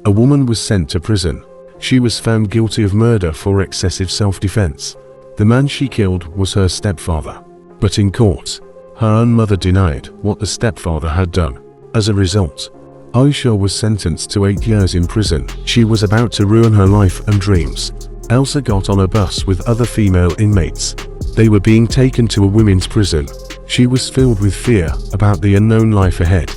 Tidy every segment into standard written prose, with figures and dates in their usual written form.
A woman was sent to prison. She was found guilty of murder for excessive self-defense. The man she killed was her stepfather. But in court, her own mother denied what the stepfather had done. As a result, Aisha was sentenced to 8 years in prison. She was about to ruin her life and dreams. Elsa got on a bus with other female inmates. They were being taken to a women's prison. She was filled with fear about the unknown life ahead.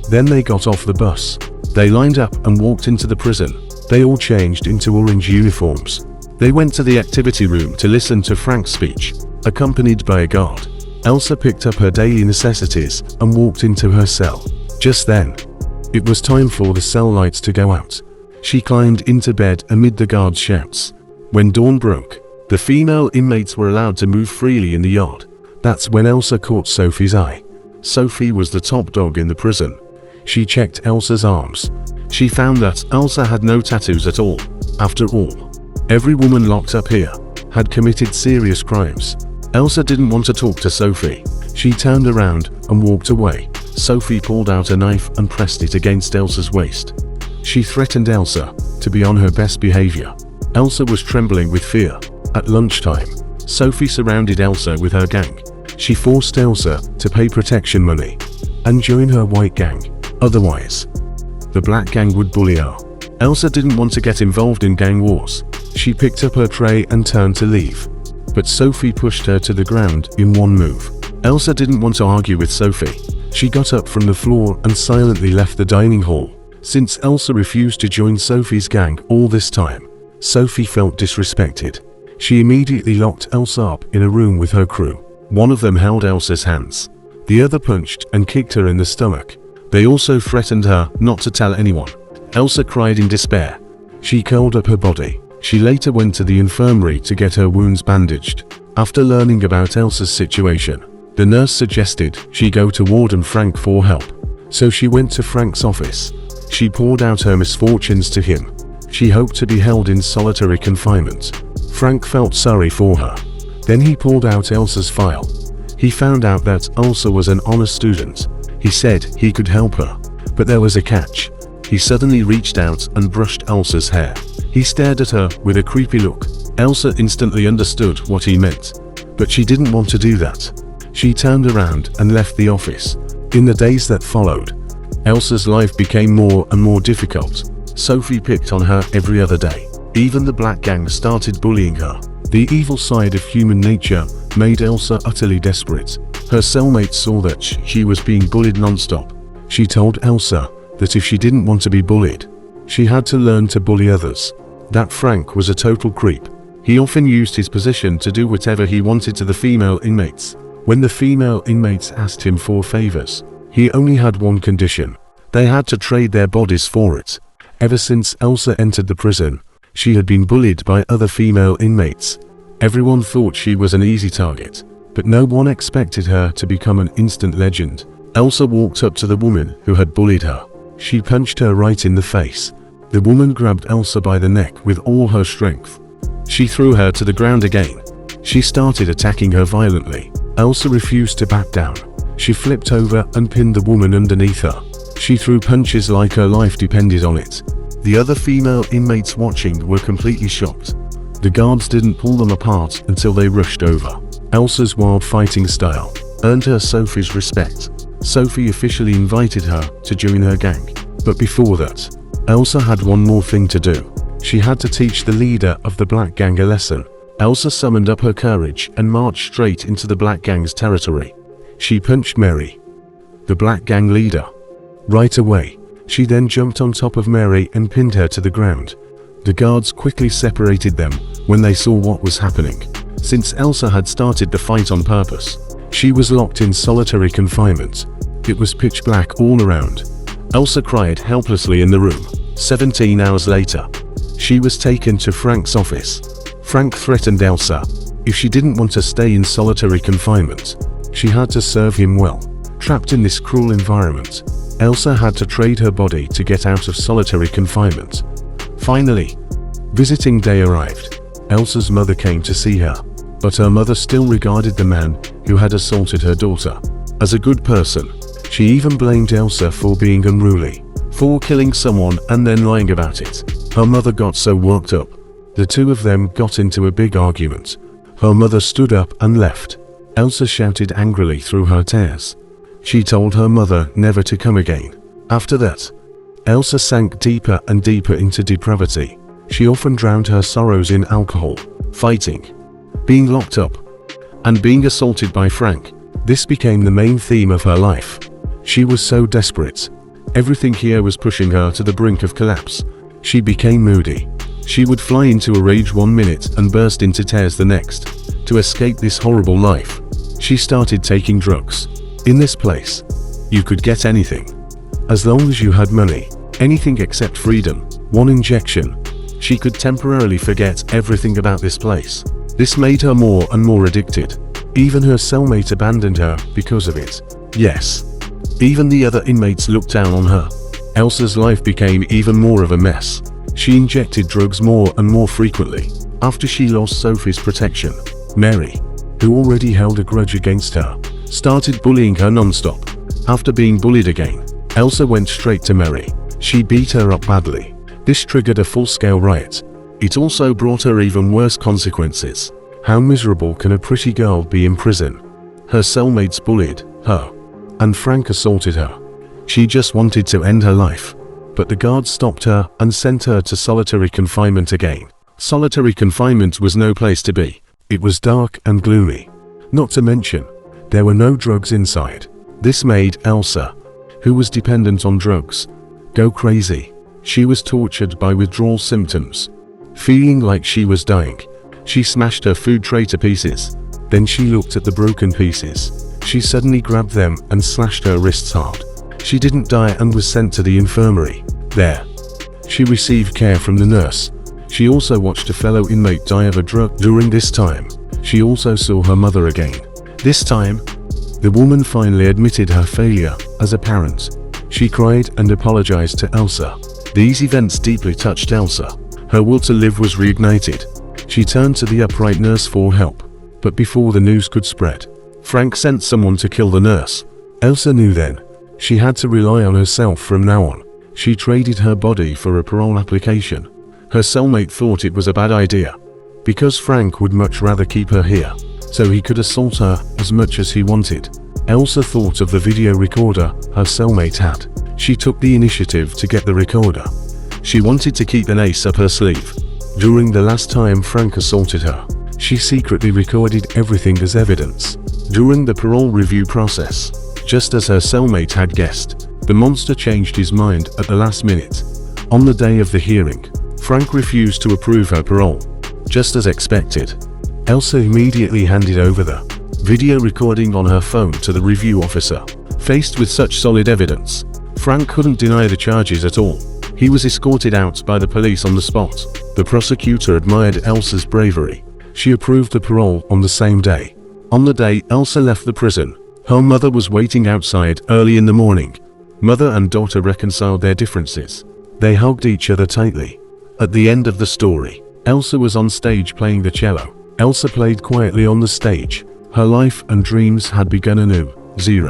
Then they got off the bus. They lined up and walked into the prison. They all changed into orange uniforms. They went to the activity room to listen to Frank's speech, accompanied by a guard. Elsa picked up her daily necessities and walked into her cell. Just then, it was time for the cell lights to go out. She climbed into bed amid the guards' shouts. When dawn broke, the female inmates were allowed to move freely in the yard. That's when Elsa caught Sophie's eye. Sophie was the top dog in the prison. She checked Elsa's arms. She found that Elsa had no tattoos at all. After all, every woman locked up here had committed serious crimes. Elsa didn't want to talk to Sophie. She turned around and walked away. Sophie pulled out a knife and pressed it against Elsa's waist. She threatened Elsa to be on her best behavior. Elsa was trembling with fear. At lunchtime, Sophie surrounded Elsa with her gang. She forced Elsa to pay protection money and join her white gang. Otherwise, the black gang would bully her. Elsa didn't want to get involved in gang wars. She picked up her tray and turned to leave. But Sophie pushed her to the ground in one move. Elsa didn't want to argue with Sophie. She got up from the floor and silently left the dining hall. Since Elsa refused to join Sophie's gang all this time, Sophie felt disrespected. She immediately locked Elsa up in a room with her crew. One of them held Elsa's hands. The other punched and kicked her in the stomach. They also threatened her not to tell anyone. Elsa cried in despair. She curled up her body. She later went to the infirmary to get her wounds bandaged. After learning about Elsa's situation, the nurse suggested she go to Warden Frank for help. So she went to Frank's office. She poured out her misfortunes to him. She hoped to be held in solitary confinement. Frank felt sorry for her. Then he pulled out Elsa's file. He found out that Elsa was an honor student. He said he could help her, but there was a catch. He suddenly reached out and brushed Elsa's hair. He stared at her with a creepy look. Elsa instantly understood what he meant, but she didn't want to do that. She turned around and left the office. In the days that followed, Elsa's life became more and more difficult. Sophie picked on her every other day. Even the black gang started bullying her. The evil side of human nature made Elsa utterly desperate. Her cellmates saw that she was being bullied non-stop. She told Elsa that if she didn't want to be bullied, she had to learn to bully others. That Frank was a total creep. He often used his position to do whatever he wanted to the female inmates. When the female inmates asked him for favors, he only had one condition. They had to trade their bodies for it. Ever since Elsa entered the prison, she had been bullied by other female inmates. Everyone thought she was an easy target, but no one expected her to become an instant legend. Elsa walked up to the woman who had bullied her. She punched her right in the face. The woman grabbed Elsa by the neck with all her strength. She threw her to the ground again. She started attacking her violently. Elsa refused to back down. She flipped over and pinned the woman underneath her. She threw punches like her life depended on it. The other female inmates watching were completely shocked. The guards didn't pull them apart until they rushed over. Elsa's wild fighting style earned her Sophie's respect. Sophie officially invited her to join her gang. But before that, Elsa had one more thing to do. She had to teach the leader of the black gang a lesson. Elsa summoned up her courage and marched straight into the black gang's territory. She punched Mary, the black gang leader, right away. She then jumped on top of Mary and pinned her to the ground. The guards quickly separated them when they saw what was happening. Since Elsa had started the fight on purpose, she was locked in solitary confinement. It was pitch black all around. Elsa cried helplessly in the room. 17 hours later, she was taken to Frank's office. Frank threatened Elsa. If she didn't want to stay in solitary confinement, she had to serve him well. Trapped in this cruel environment, Elsa had to trade her body to get out of solitary confinement. Finally, visiting day arrived. Elsa's mother came to see her, but her mother still regarded the man who had assaulted her daughter as a good person. She even blamed Elsa for being unruly, for killing someone and then lying about it. Her mother got so worked up. The two of them got into a big argument. Her mother stood up and left. Elsa shouted angrily through her tears. She told her mother never to come again. After that, Elsa sank deeper and deeper into depravity. She often drowned her sorrows in alcohol, fighting, being locked up, and being assaulted by Frank. This became the main theme of her life. She was so desperate. Everything here was pushing her to the brink of collapse. She became moody. She would fly into a rage one minute and burst into tears the next. To escape this horrible life, she started taking drugs. In this place, you could get anything. As long as you had money, anything except freedom. One injection, she could temporarily forget everything about this place. This made her more and more addicted. Even her cellmate abandoned her because of it. Yes, even the other inmates looked down on her. Elsa's life became even more of a mess. She injected drugs more and more frequently. After she lost Sophie's protection, Mary, who already held a grudge against her, started bullying her non-stop. After being bullied again, Elsa went straight to Mary. She beat her up badly. This triggered a full-scale riot. It also brought her even worse consequences. How miserable can a pretty girl be in prison? Her cellmates bullied her, and Frank assaulted her. She just wanted to end her life. But the guards stopped her and sent her to solitary confinement again. Solitary confinement was no place to be. It was dark and gloomy. Not to mention, there were no drugs inside. This made Elsa, who was dependent on drugs, go crazy. She was tortured by withdrawal symptoms. Feeling like she was dying, she smashed her food tray to pieces. Then she looked at the broken pieces. She suddenly grabbed them and slashed her wrists hard. She didn't die and was sent to the infirmary. There, she received care from the nurse. She also watched a fellow inmate die of a drug. During this time, she also saw her mother again. This time, the woman finally admitted her failure as a parent. She cried and apologized to Elsa. These events deeply touched Elsa. Her will to live was reignited. She turned to the upright nurse for help. But before the news could spread, Frank sent someone to kill the nurse. Elsa knew then. She had to rely on herself from now on. She traded her body for a parole application. Her cellmate thought it was a bad idea, because Frank would much rather keep her here, so he could assault her as much as he wanted. Elsa thought of the video recorder her cellmate had. She took the initiative to get the recorder. She wanted to keep an ace up her sleeve. During the last time Frank assaulted her, she secretly recorded everything as evidence. During the parole review process, just as her cellmate had guessed, the monster changed his mind at the last minute. On the day of the hearing, Frank refused to approve her parole. Just as expected, Elsa immediately handed over the video recording on her phone to the review officer. Faced with such solid evidence, Frank couldn't deny the charges at all. He was escorted out by the police on the spot. The prosecutor admired Elsa's bravery. She approved the parole on the same day. On the day Elsa left the prison, her mother was waiting outside early in the morning. Mother and daughter reconciled their differences. They hugged each other tightly. At the end of the story, Elsa was on stage playing the cello. Elsa played quietly on the stage. Her life and dreams had begun anew. 0.